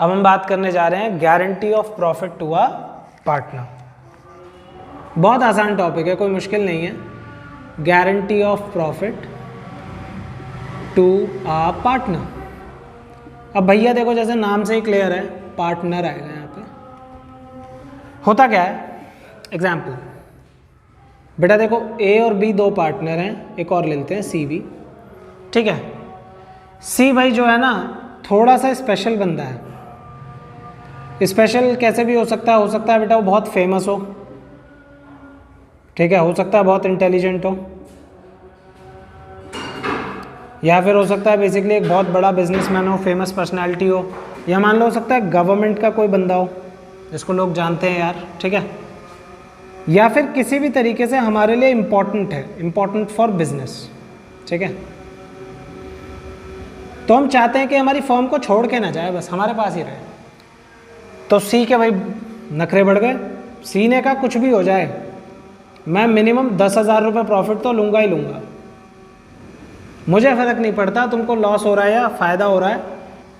अब हम बात करने जा रहे हैं guarantee of profit to a partner. बहुत आसान टॉपिक है, कोई मुश्किल नहीं है। Guarantee of profit to a partner. अब भैया देखो, जैसे नाम से ही क्लियर है, पार्टनर आएगा यहाँ पे। होता क्या है, एग्जाम्पल, बेटा देखो ए और बी दो पार्टनर हैं, एक और ले लेते हैं सी भी, ठीक है। सी भाई जो है ना थोड़ा सा स्पेशल बंदा है। स्पेशल कैसे भी हो सकता है बेटा वो बहुत फेमस हो, ठीक है, हो सकता है बहुत इंटेलिजेंट हो, या फिर हो सकता है बेसिकली एक बहुत बड़ा बिजनेसमैन हो, फेमस पर्सनालिटी हो, या मान लो हो सकता है गवर्नमेंट का कोई बंदा हो जिसको लोग जानते हैं यार, ठीक है, या फिर किसी भी तरीके से हमारे लिए इम्पॉर्टेंट है, इम्पॉर्टेंट फॉर बिजनेस, ठीक है। तो हम चाहते हैं कि हमारी फर्म को छोड़ के ना जाए, बस हमारे पास ही रहे। तो सी के भाई नखरे बढ़ गए। सी ने कहा कुछ भी हो जाए मैं मिनिमम 10,000 रुपये प्रॉफिट तो लूँगा ही लूँगा, मुझे फ़र्क नहीं पड़ता तुमको लॉस हो रहा है या फ़ायदा हो रहा है,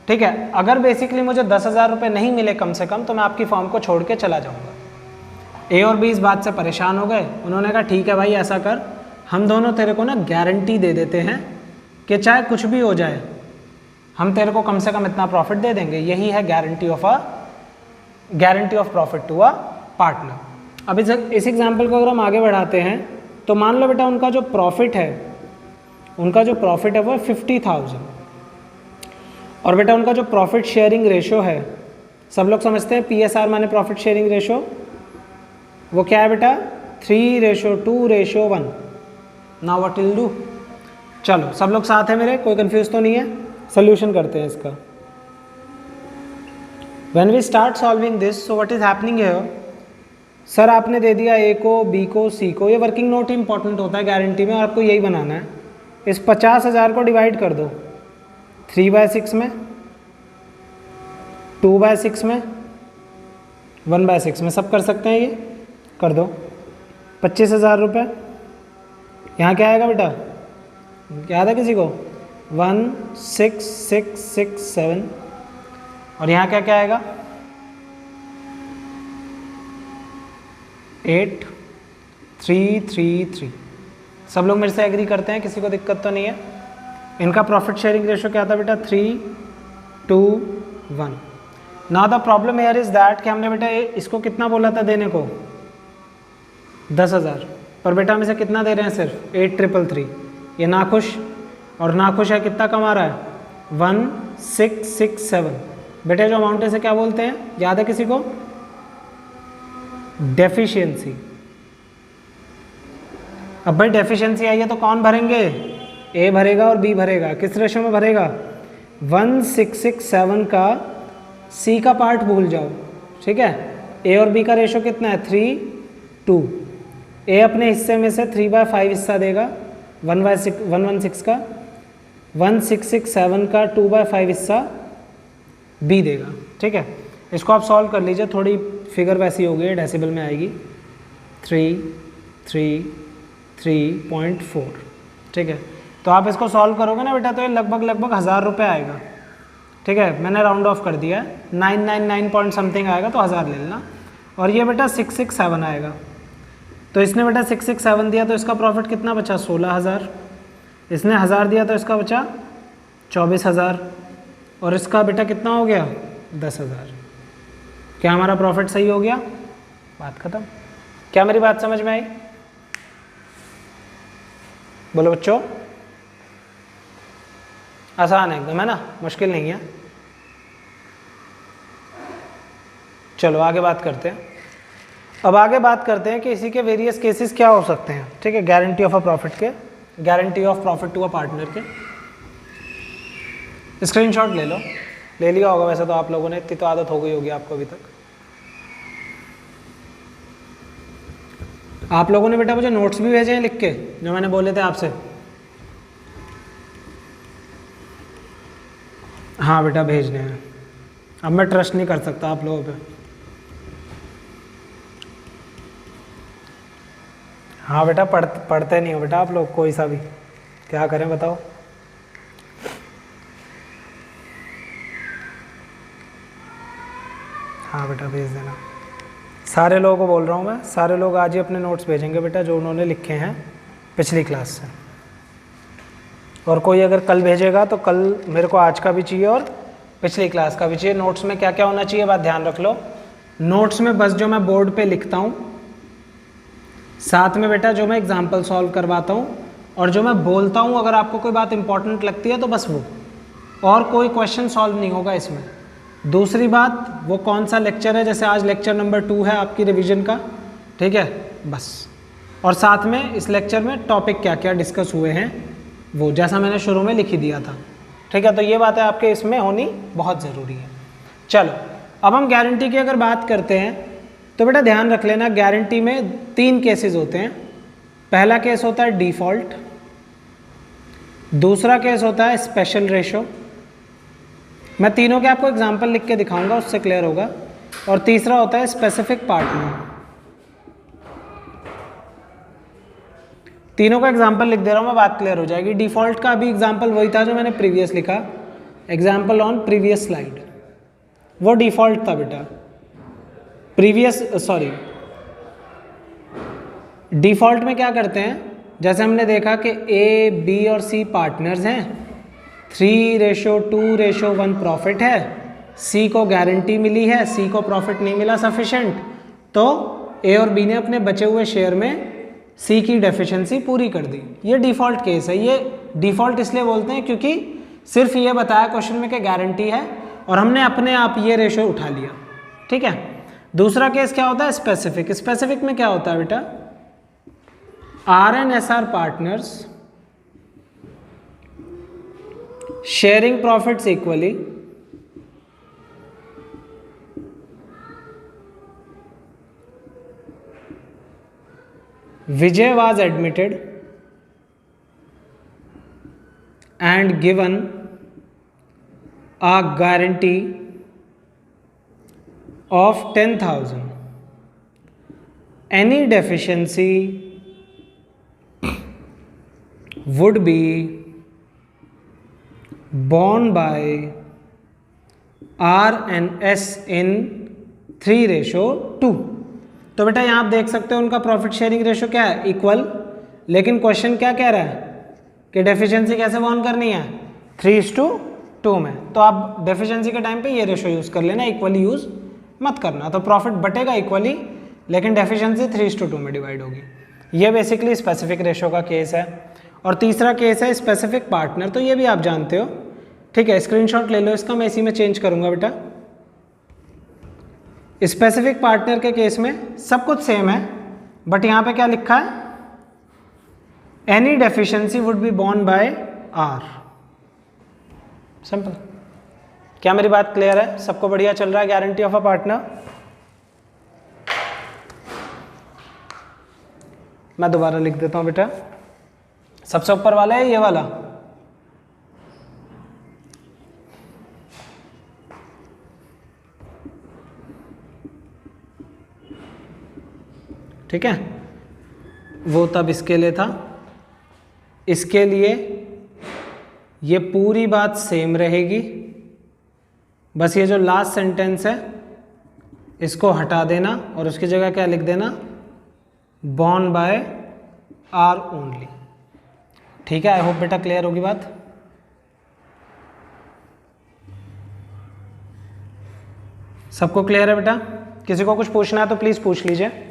ठीक है। अगर बेसिकली मुझे 10,000 रुपये नहीं मिले कम से कम तो मैं आपकी फर्म को छोड़ के चला जाऊँगा। ए और बी इस बात से परेशान हो गए। उन्होंने कहा ठीक है भाई ऐसा कर, हम दोनों तेरे को ना गारंटी दे देते हैं कि चाहे कुछ भी हो जाए हम तेरे को कम से कम इतना प्रॉफिट दे देंगे। यही है guarantee of profit to a partner. अब इस एग्जाम्पल को अगर हम आगे बढ़ाते हैं तो मान लो बेटा उनका जो प्रॉफिट है वो 50,000, और बेटा उनका जो प्रॉफिट शेयरिंग रेशो है, सब लोग समझते हैं PSR माने प्रॉफिट शेयरिंग रेशो, वो क्या है बेटा 3:2:1। नाउ व्हाट विल डू, चलो सब लोग साथ हैं मेरे, कोई कंफ्यूज तो नहीं है। सोल्यूशन करते हैं इसका। When we start solving this, so what is happening here, sir आपने दे दिया ए को, बी को, सी को, ये वर्किंग नोट इंपॉर्टेंट होता है गारंटी में, और आपको यही बनाना है। इस 50,000 को डिवाइड कर दो 3/6 में, 2/6 में, 1/6 में, सब कर सकते हैं, ये कर दो। 25,000 रुपये। यहाँ क्या आएगा बेटा, याद है किसी को, 16667, और यहाँ क्या क्या आएगा 8333। सब लोग मेरे से एग्री करते हैं, किसी को दिक्कत तो नहीं है। इनका प्रॉफिट शेयरिंग रेशो क्या था बेटा 3:1। Now the problem here is that कि हमने बेटा इसको कितना बोला था देने को 10,000, पर बेटा हम इसे कितना दे रहे हैं सिर्फ 8,333। ये नाखुश, और नाखुश है कितना कमा रहा है 1,667। बेटे जो अमाउंट है इसे क्या बोलते हैं, याद है किसी को, डेफिशिएंसी। अब भाई डेफिशिएंसी आई है तो कौन भरेंगे, ए भरेगा और बी भरेगा। किस रेशो में भरेगा, 1,667 का सी का पार्ट भूल जाओ, ठीक है। ए और बी का रेशो कितना है 3:2। ए अपने हिस्से में से 3/5 हिस्सा देगा 116 का, 1,667 का 2/5 हिस्सा बी देगा, ठीक है। इसको आप सॉल्व कर लीजिए, थोड़ी फिगर वैसी होगी, डेसिबल में आएगी 333.4, ठीक है। तो आप इसको सॉल्व करोगे ना बेटा तो ये लगभग 1,000 रुपये आएगा, ठीक है। मैंने राउंड ऑफ कर दिया है, 999 पॉइंट समथिंग आएगा तो 1000 ले लेना। और ये बेटा 667 आएगा, तो इसने बेटा 667 दिया तो इसका प्रॉफिट कितना बचा 16,000। इसने 1000 दिया तो इसका बचा 24,000, और इसका बेटा कितना हो गया 10,000। क्या हमारा प्रॉफिट सही हो गया, बात खत्म। क्या मेरी बात समझ में आई, बोलो बच्चों। आसान है एकदम, है ना, मुश्किल नहीं है। चलो आगे बात करते हैं। अब आगे बात करते हैं कि इसी के वेरियस केसेस क्या हो सकते हैं, ठीक है, guarantee of profit to a partner के। स्क्रीनशॉट ले लो, ले लिया होगा वैसे तो आप लोगों ने, इतनी तो आदत हो गई होगी आपको अभी तक। आप लोगों ने बेटा मुझे नोट्स भी भेजे हैं लिख के, जो मैंने बोले थे आपसे। हाँ बेटा भेजने हैं, अब मैं ट्रस्ट नहीं कर सकता आप लोगों पे। हाँ बेटा पढ़ते नहीं हो बेटा आप लोग, कोई सा भी, क्या करें बताओ। हाँ बेटा भेज देना। सारे लोगों को बोल रहा हूँ मैं, सारे लोग आज ही अपने नोट्स भेजेंगे बेटा जो उन्होंने लिखे हैं पिछली क्लास से। और कोई अगर कल भेजेगा तो कल मेरे को आज का भी चाहिए और पिछली क्लास का भी चाहिए। नोट्स में क्या क्या होना चाहिए बात ध्यान रख लो। नोट्स में बस जो मैं बोर्ड पे लिखता हूँ, साथ में बेटा जो मैं एग्जाम्पल सॉल्व करवाता हूँ, और जो मैं बोलता हूँ अगर आपको कोई बात इंपॉर्टेंट लगती है तो बस वो, और कोई क्वेश्चन सॉल्व नहीं होगा इसमें। दूसरी बात, वो कौन सा लेक्चर है, जैसे आज लेक्चर नंबर 2 है आपकी रिवीजन का, ठीक है बस। और साथ में इस लेक्चर में टॉपिक क्या क्या डिस्कस हुए हैं वो, जैसा मैंने शुरू में लिख ही दिया था, ठीक है। तो ये बातें आपके इसमें होनी बहुत ज़रूरी है। चलो अब हम गारंटी की अगर बात करते हैं तो बेटा ध्यान रख लेना, गारंटी में 3 केसेस होते हैं। पहला केस होता है डिफ़ॉल्ट, दूसरा केस होता है स्पेशल रेशो, मैं तीनों के आपको एग्जांपल लिख के दिखाऊंगा उससे क्लियर होगा, और तीसरा होता है स्पेसिफिक पार्टनर। तीनों का एग्जांपल लिख दे रहा हूं मैं, बात क्लियर हो जाएगी। डिफ़ॉल्ट का अभी एग्जांपल वही था जो मैंने प्रीवियस लिखा, एग्जांपल ऑन प्रीवियस स्लाइड, वो डिफ़ॉल्ट था बेटा। डिफ़ॉल्ट में क्या करते हैं, जैसे हमने देखा कि ए बी और सी पार्टनर्स हैं, 3:2:1 प्रॉफिट है, सी को गारंटी मिली है, सी को प्रॉफिट नहीं मिला सफिशेंट, तो ए और बी ने अपने बचे हुए शेयर में सी की डेफिशिएंसी पूरी कर दी। ये डिफ़ॉल्ट केस है। ये डिफ़ॉल्ट इसलिए बोलते हैं क्योंकि सिर्फ ये बताया क्वेश्चन में कि गारंटी है और हमने अपने आप ये रेशो उठा लिया, ठीक है। दूसरा केस क्या होता है स्पेसिफिक। स्पेसिफिक में क्या होता है बेटा, R and S are partners sharing profits equally, Vijay was admitted and given a guarantee of 10,000. Any deficiency would be borne by R and S in 3:2। तो बेटा यहाँ आप देख सकते हो उनका प्रॉफिट शेयरिंग रेशो क्या है, इक्वल। लेकिन क्वेश्चन क्या कह रहा है कि डेफिशिएंसी कैसे बॉर्न करनी है, 3:2 में। तो आप डेफिशिएंसी के टाइम पे ये रेशो यूज़ कर लेना, इक्वली यूज़ मत करना। तो प्रॉफिट बटेगा इक्वली, लेकिन डेफिशिएंसी 3:2 में डिवाइड होगी। ये बेसिकली स्पेसिफिक रेशो का केस है। और तीसरा केस है स्पेसिफिक पार्टनर, तो ये भी आप जानते हो, ठीक है। स्क्रीनशॉट ले लो इसका, मैं इसी में चेंज करूंगा बेटा। स्पेसिफिक पार्टनर के केस में सब कुछ सेम है, बट यहां पे क्या लिखा है, any deficiency would be borne by R. Simple. क्या मेरी बात क्लियर है, सबको बढ़िया चल रहा है गारंटी ऑफ अ पार्टनर। मैं दोबारा लिख देता हूं बेटा, सबसे ऊपर वाला है ये वाला, ठीक है। वो तब इसके लिए था, इसके लिए ये पूरी बात सेम रहेगी, बस ये जो लास्ट सेंटेंस है इसको हटा देना और उसकी जगह क्या लिख देना, बॉर्न बाय आर ओनली, ठीक है। आई होप बेटा क्लियर होगी बात। सबको क्लियर है बेटा, किसी को कुछ पूछना है तो प्लीज़ पूछ लीजिए।